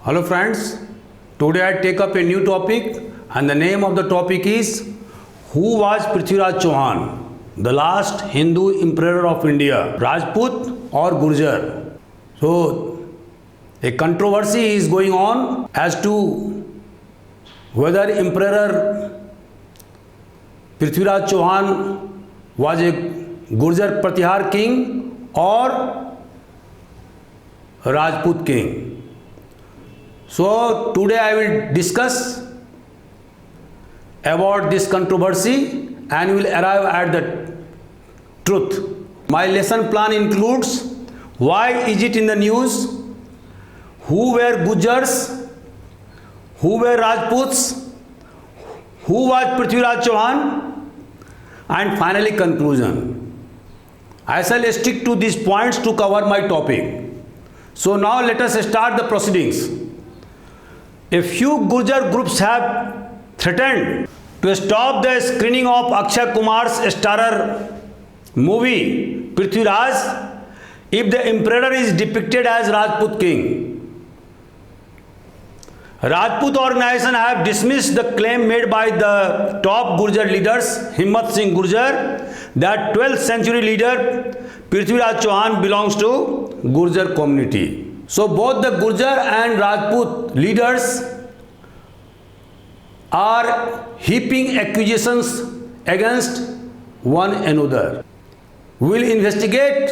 Hello friends, today I take up a new topic and the name of the topic is who was Prithviraj Chauhan, the last Hindu emperor of India, Rajput or Gurjar? So a controversy is going on as to whether Emperor Prithviraj Chauhan was a Gurjar Pratihar king or Rajput king. So today I will discuss about this controversy and will arrive at the truth. My lesson plan includes why is it in the news, who were Gujars, who were Rajputs, who was Prithviraj Chauhan, and finally conclusion. I shall stick to these points to cover my topic. So now let us start the proceedings. A few Gurjar groups have threatened to stop the screening of Akshay Kumar's starrer movie Prithviraj if the emperor is depicted as Rajput king. Rajput organization have dismissed the claim made by the top Gurjar leaders Himmat Singh Gurjar that 12th century leader Prithviraj Chauhan belongs to Gurjar community. So both the Gurjar and Rajput leaders are heaping accusations against one another. We will investigate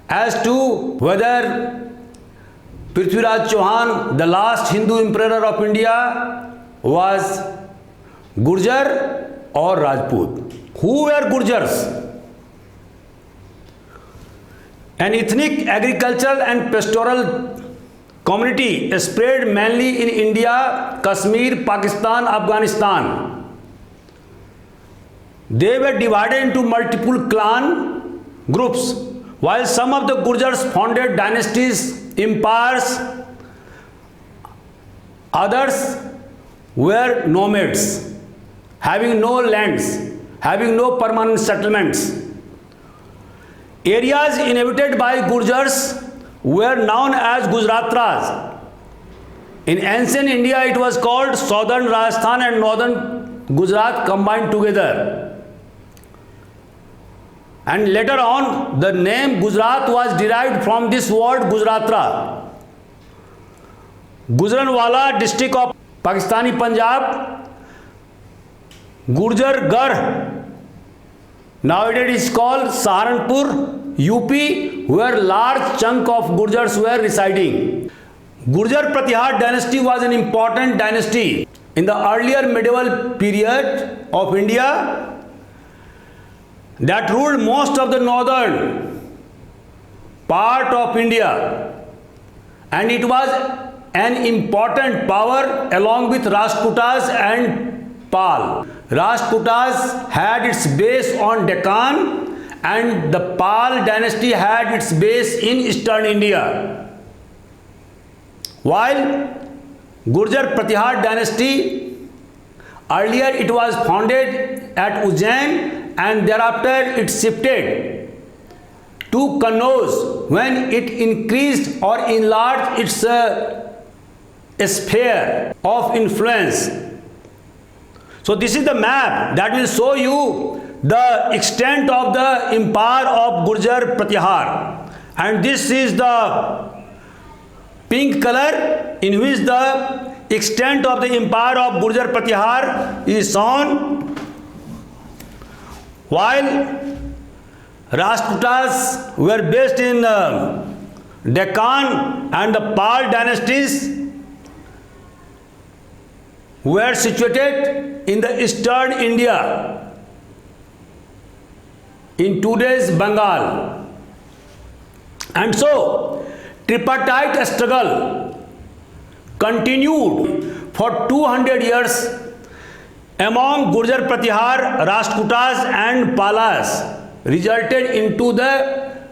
as to whether Prithviraj Chauhan, the last Hindu emperor of India, was Gurjar or Rajput. Who were Gurjars? An ethnic, agricultural and pastoral community spread mainly in India, Kashmir, Pakistan, Afghanistan. They were divided into multiple clan groups, while some of the Gurjars founded dynasties, empires, others were nomads, having no lands, having no permanent settlements. Areas inhabited by Gurjars were known as Gujaratras. In ancient India, it was called Southern Rajasthan and Northern Gujarat combined together. And later on, the name Gujarat was derived from this word Gujaratra. Gujranwala district of Pakistani Punjab, Gurjar Garh, nowadays it is called Saharanpur, UP, where large chunk of Gurjars were residing. Gurjar Pratihar dynasty was an important dynasty in the earlier medieval period of India that ruled most of the northern part of India, and it was an important power along with Rajputas and Pal. Rajputas had its base on Deccan and the Pal dynasty had its base in eastern India. While Gurjar Pratihar dynasty, earlier it was founded at Ujjain and thereafter it shifted to Kannauj when it increased or enlarged its sphere of influence. So this is the map that will show you the extent of the empire of Gurjar Pratihar, and this is the pink color in which the extent of the empire of Gurjar Pratihar is shown, while Rajputas were based in Deccan and the Pal dynasties were situated in the eastern India, in today's Bengal. And so tripartite struggle continued for 200 years among Gurjar Pratihar, Rajputas and Palas, resulted into the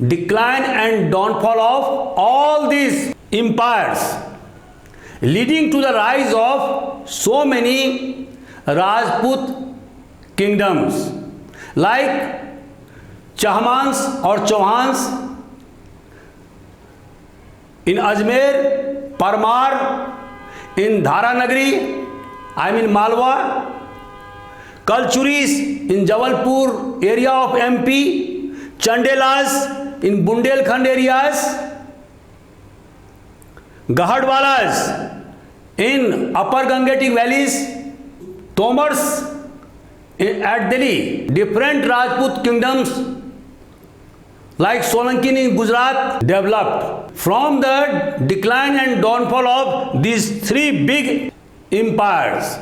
decline and downfall of all these empires, leading to the rise of so many Rajput kingdoms like Chahmans or Chauhans, in Ajmer, Parmar, in Dharanagari, I mean Malwa, Kalchuris in Jabalpur area of MP, Chandelas in Bundelkhand areas, Gahadwalas in Upper Gangetic valleys, Tomars at Delhi, different Rajput kingdoms like Solanki in Gujarat developed. From the decline and downfall of these three big empires,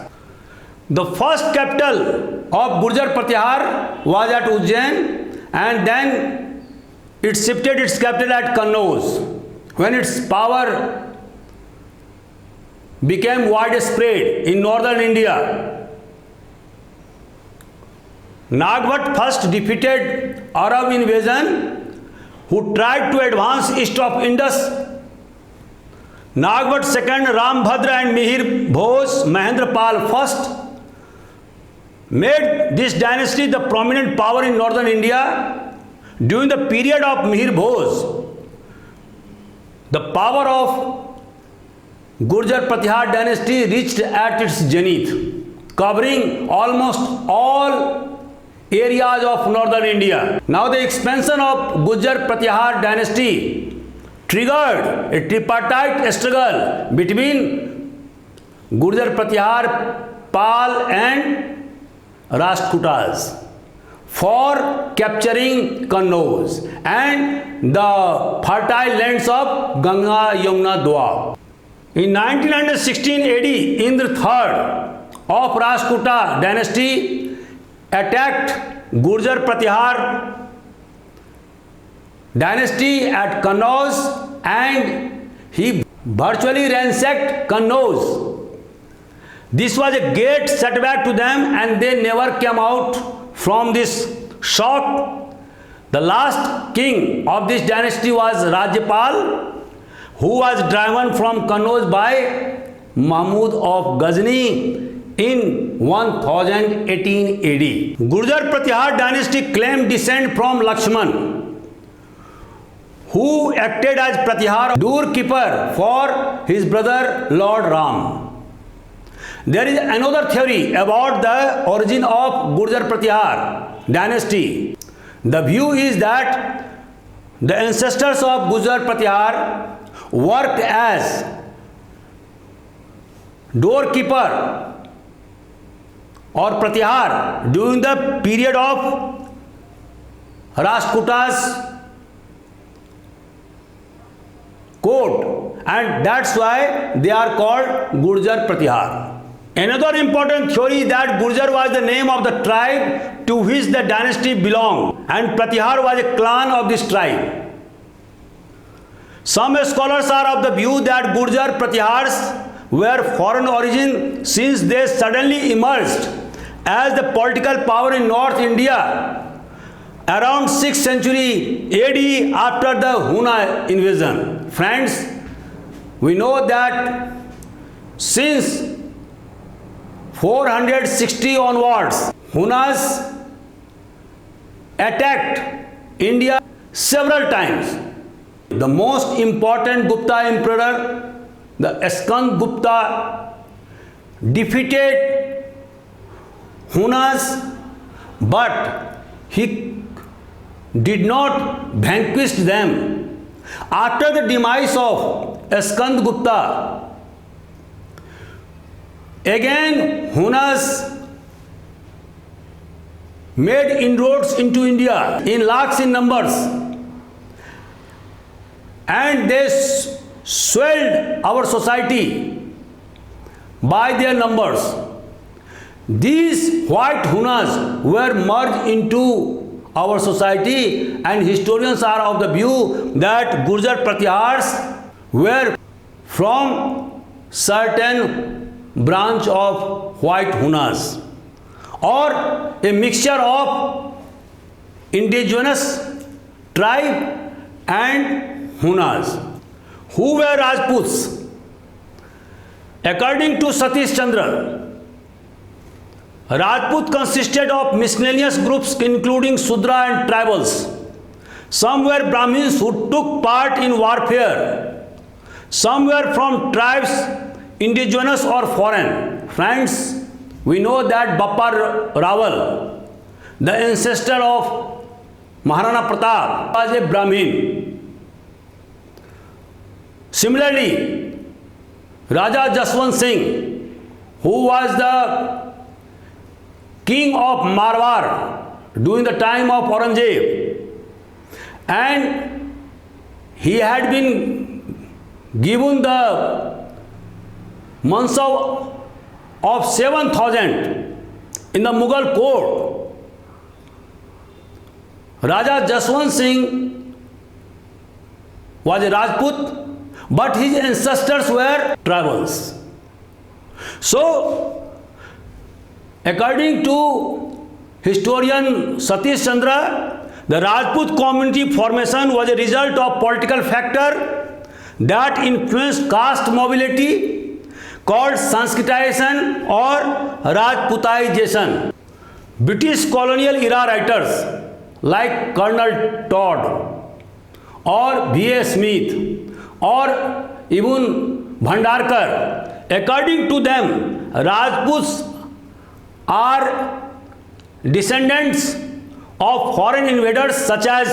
the first capital of Gurjar Pratihar was at Ujjain, and then it shifted its capital at Kannauj when its power became widespread in northern India. Nagbhat first defeated Arab invasion who tried to advance east of Indus. Nagbhat second, Rambhadra and Mihir Bhoj, Mahendrapal first made this dynasty the prominent power in northern India. During the period of Mihir Bhoj, the power of Gurjar Pratihar dynasty reached at its zenith, covering almost all areas of northern India. Now the expansion of Gurjar Pratihar dynasty triggered a tripartite struggle between Gurjar Pratihar, Pal and Rashtrakutas for capturing Kannauj and the fertile lands of Ganga Yamuna Doab. In 1916 AD, Indra III of Rashtrakuta dynasty attacked Gurjar Pratihar dynasty at Kannauj and he virtually ransacked Kannauj. This was a great setback to them and they never came out from this shock. The last king of this dynasty was Rajyapal, who was driven from Kannauj by Mahmud of Ghazni in 1018 AD. Gurjar Pratihar dynasty claimed descent from Lakshman, who acted as Pratihar doorkeeper for his brother Lord Ram. There is another theory about the origin of Gurjar Pratihar dynasty. The view is that the ancestors of Gurjar Pratihar worked as doorkeeper or Pratihar during the period of Rashtrakutas court, and that's why they are called Gurjar Pratihar. Another important theory is that Gurjar was the name of the tribe to which the dynasty belonged, and Pratihar was a clan of this tribe. Some scholars are of the view that Gurjar Pratihars were foreign origin since they suddenly emerged as the political power in North India around 6th century AD after the Huna invasion. Friends, we know that since 460 onwards, Hunas attacked India several times. The most important Gupta emperor, the Skand Gupta, defeated Hunas, but he did not vanquish them. After the demise of Skand Gupta, again Hunas made inroads into India in lakhs in numbers, and they swelled our society by their numbers. These white Hunas were merged into our society, and historians are of the view that Gurjar Pratihars were from certain branch of white Hunas, or a mixture of indigenous tribe and Hunas, who were Rajputs. According to Satish Chandra, Rajput consisted of miscellaneous groups including Sudra and tribals. Some were Brahmins who took part in warfare Some were from tribes indigenous or foreign. Friends, we know that Bappa Rawal, the ancestor of Maharana Pratap, was a Brahmin. Similarly, Raja Jaswant Singh, who was the king of Marwar during the time of Aurangzeb, and he had been given the Mansab of 7,000 in the Mughal court. Raja Jaswant Singh was a Rajput, but his ancestors were tribals. So, according to historian Satish Chandra, the Rajput community formation was a result of political factor that influenced caste mobility called Sanskritization or Rajputaization. British colonial era writers like Colonel Todd or V.A. Smith or even Bhandarkar, according to them, Rajputs are descendants of foreign invaders such as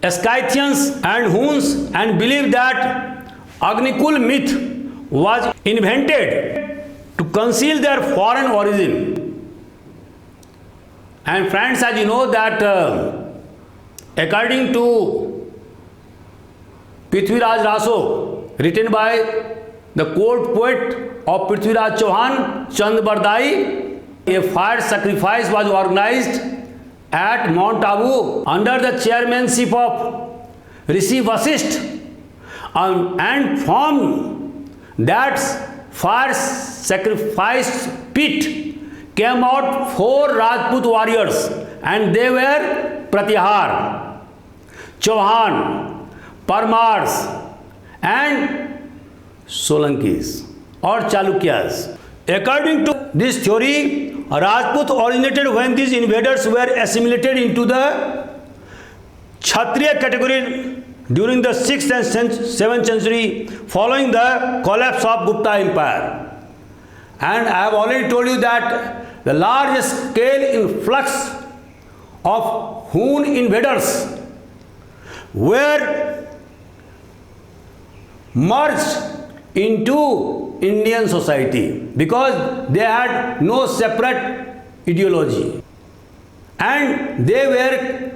Scythians and Huns, and believe that Agnikul myth was invented to conceal their foreign origin. And friends, as you know that according to Prithviraj Raso, written by the court poet of Prithviraj Chauhan, Chand Bardai, a fire sacrifice was organized at Mount Abu under the chairmanship of Rishi Vasisht, and from that fire sacrifice pit came out 4 Rajput warriors, and they were Pratihar, Chauhan, Parmars and Solankis or Chalukyas. According to this theory, Rajput originated when these invaders were assimilated into the Kshatriya category during the 6th and 7th century following the collapse of Gupta Empire. And I have already told you that the large scale influx of Hun invaders were merged into Indian society because they had no separate ideology, and they were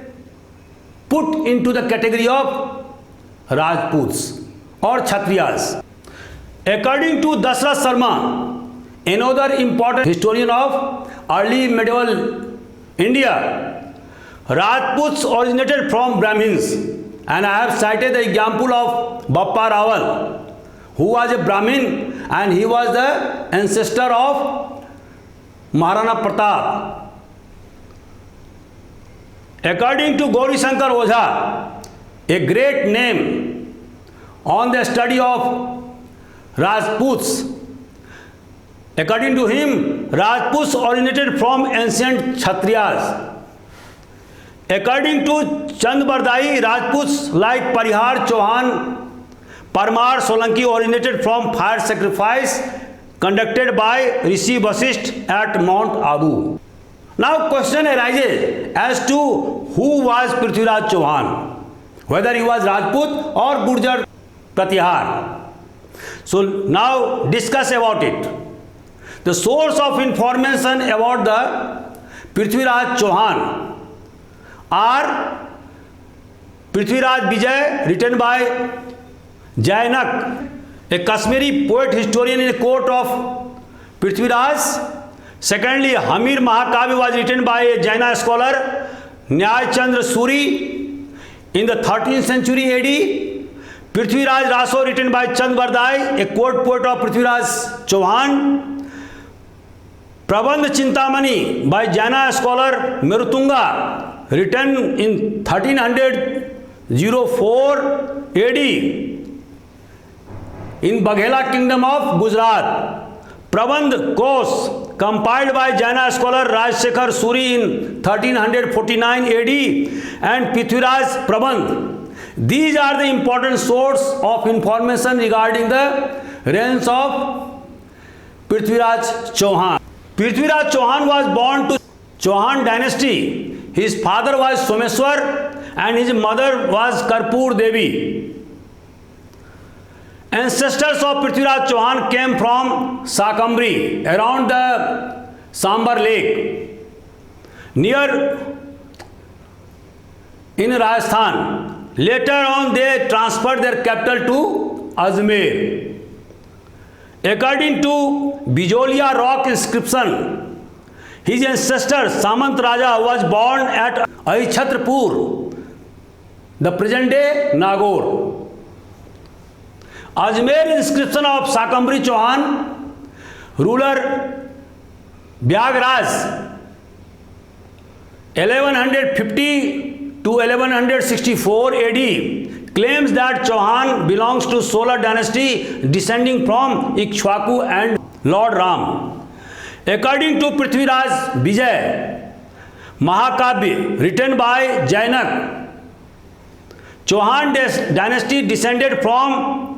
put into the category of Rajputs or Kshatriyas. According to Dasrath Sharma, another important historian of early medieval India, Rajputs originated from Brahmins, and I have cited the example of Bappa Rawal, who was a Brahmin, and he was the ancestor of Maharana Pratap. According to Gauri Shankar Ojha, a great name on the study of Rajputs, according to him, Rajputs originated from ancient Kshatriyas. According to Chand Bardai, Rajputs like Parihar, Chauhan, Parmar, Solanki originated from fire sacrifice conducted by Rishi Vasisht at Mount Abu. Now question arises as to who was Prithviraj Chauhan, whether he was Rajput or Gurjar Pratihar. So now discuss about it. The source of information about the Prithviraj Chauhan are Prithviraj Vijay, written by Jainak, a Kashmiri poet historian in the court of Prithviraj. Secondly, Hamir Mahakavya was written by a Jaina scholar, Nyay Chandra Suri, in the 13th century AD. Prithviraj Raso, written by Chand Bardai, a court poet of Prithviraj Chauhan. Prabandh Chintamani by Jaina scholar Merutunga, written in 1304 AD in Baghela kingdom of Gujarat. Prabandh Kos, compiled by Jaina scholar Rajsekhar Suri in 1349 AD, and Prithviraj Prabandh, These are the important source of information regarding the reigns of Prithviraj Chauhan. Prithviraj Chauhan was born to Chauhan dynasty. His father was Someshwar and his mother was Karpur Devi. Ancestors of Prithviraj Chauhan came from Sakambri, around the Sambar lake, near in Rajasthan. Later on they transferred their capital to Ajmer. According to Bijolia rock inscription, his ancestor Samant Raja was born at Aichatrapur, the present day Nagaur. Ajmer inscription of Sakambri Chauhan, ruler Byagraj, 1150 to 1164 AD, claims that Chauhan belongs to Solar dynasty descending from Ikshwaku and Lord Ram. According to Prithviraj Vijay Mahakavya written by Jainak, Chauhan dynasty descended from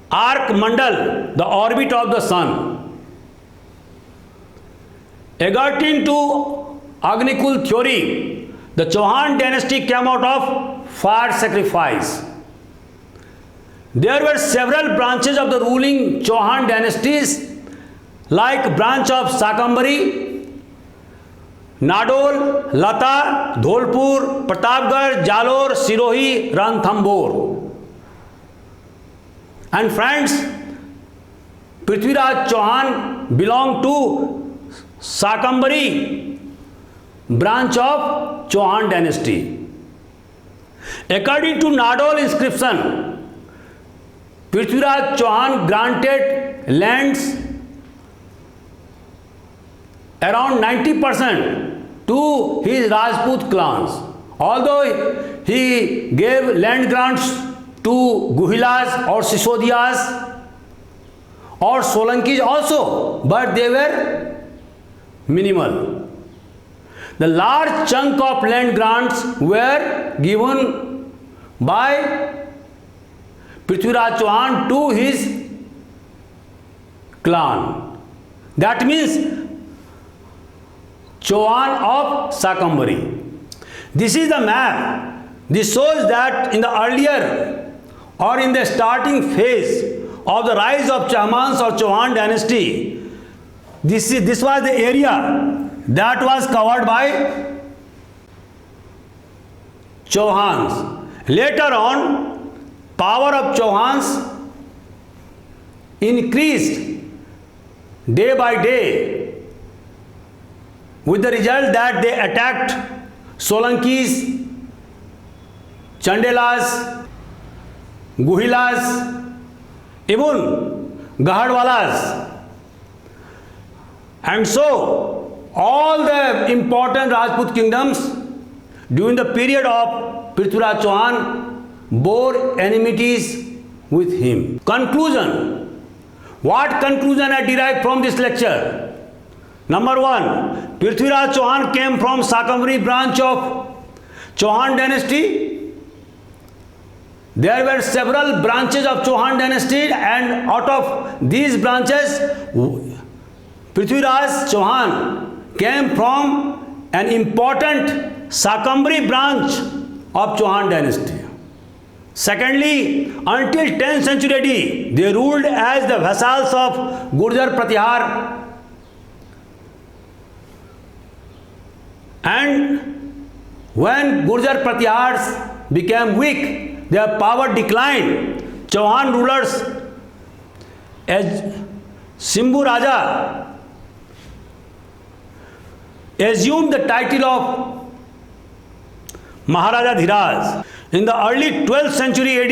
Arc Mandal, the orbit of the sun. According to Agnikul theory, the Chauhan dynasty came out of fire sacrifice. There were several branches of the ruling Chauhan dynasties, like branch of Sakambari, Nadol, Lata, Dholpur, Pratapgarh, Jalore, Sirohi, Ranthambore. And friends, Prithviraj Chauhan belonged to Sakambari branch of Chauhan dynasty. According to Nadol inscription, Prithviraj Chauhan granted lands around 90% to his Rajput clans. Although he gave land grants to Guhilas or Sisodiyas or Solankis also, but they were minimal. The large chunk of land grants were given by Prithviraj Chauhan to his clan. That means Chauhan of Sakambari. This is the map. This shows that in the earlier or in the starting phase of the rise of Chahmans or Chauhan dynasty, this was the area that was covered by Chauhans. Later on, power of Chauhans increased day by day, with the result that they attacked Solankis, Chandelas, Guhilas, even Gahadwalas. And so, all the important Rajput kingdoms during the period of Prithviraj Chauhan bore enmities with him. Conclusion. What conclusion I derived from this lecture? Number one, Prithviraj Chauhan came from Sakambari branch of Chauhan dynasty. There were several branches of Chauhan dynasty, and out of these branches, Prithviraj Chauhan came from an important Sakambari branch of Chauhan dynasty. Secondly, until 10th century AD, they ruled as the vassals of Gurjar Pratihar. And when Gurjar Pratihars became weak, their power declined. Chauhan rulers as Shimbu Raja assumed the title of Maharaja Dhiraj. In the early 12th century AD,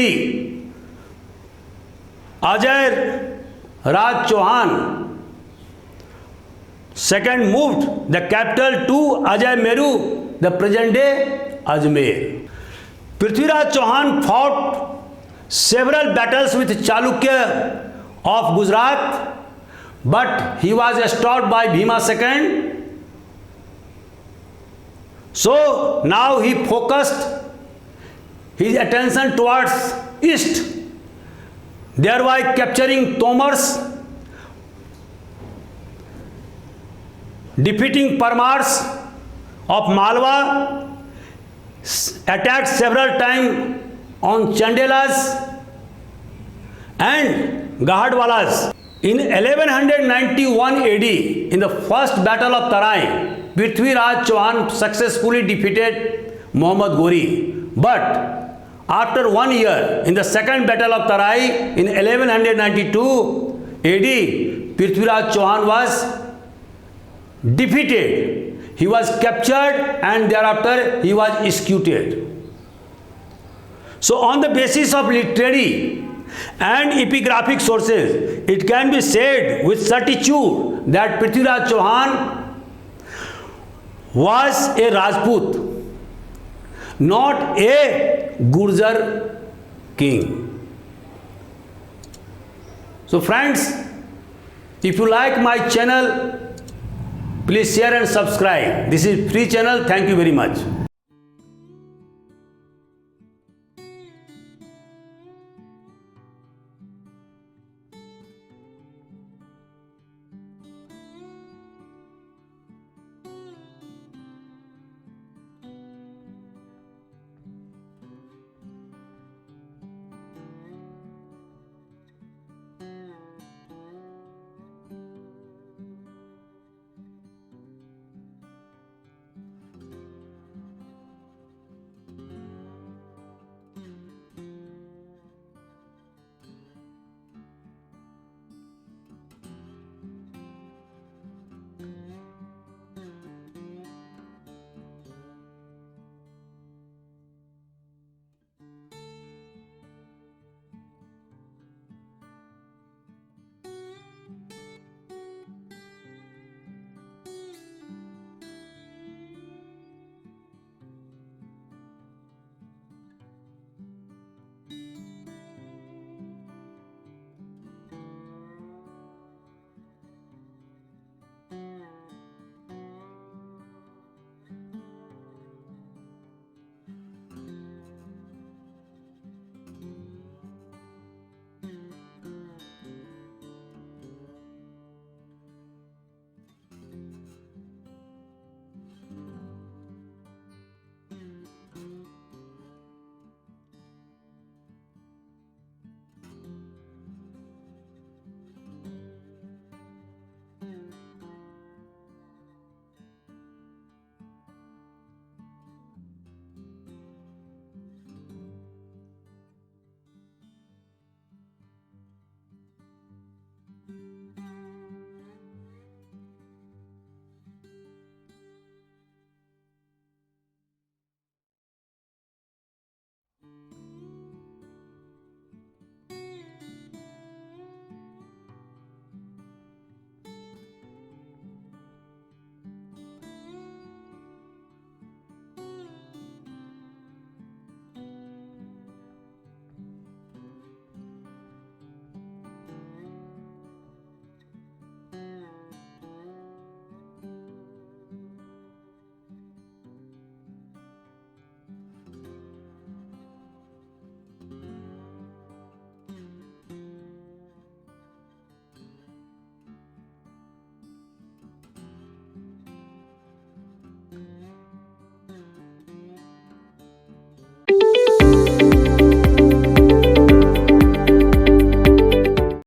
Ajay Raj Chauhan second moved the capital to Ajay Meru, the present day Ajmer. Prithviraj Chauhan fought several battles with Chalukya of Gujarat, but he was stopped by Bhima II. So now he focused his attention towards east, thereby capturing Tomars, defeating Parmars of Malwa, attacked several times on Chandelas and Gahadwalas. In 1191 AD, in the first battle of Tarai, Prithviraj Chauhan successfully defeated Muhammad Ghori. But after 1 year, in the second battle of Tarai, in 1192 AD, Prithviraj Chauhan was defeated. He was captured and thereafter he was executed. So on the basis of literary and epigraphic sources, it can be said with certitude that Prithviraj Chauhan was a Rajput, not a Gurjar king. So friends, if you like my channel, please share and subscribe. This is free channel. Thank you very much.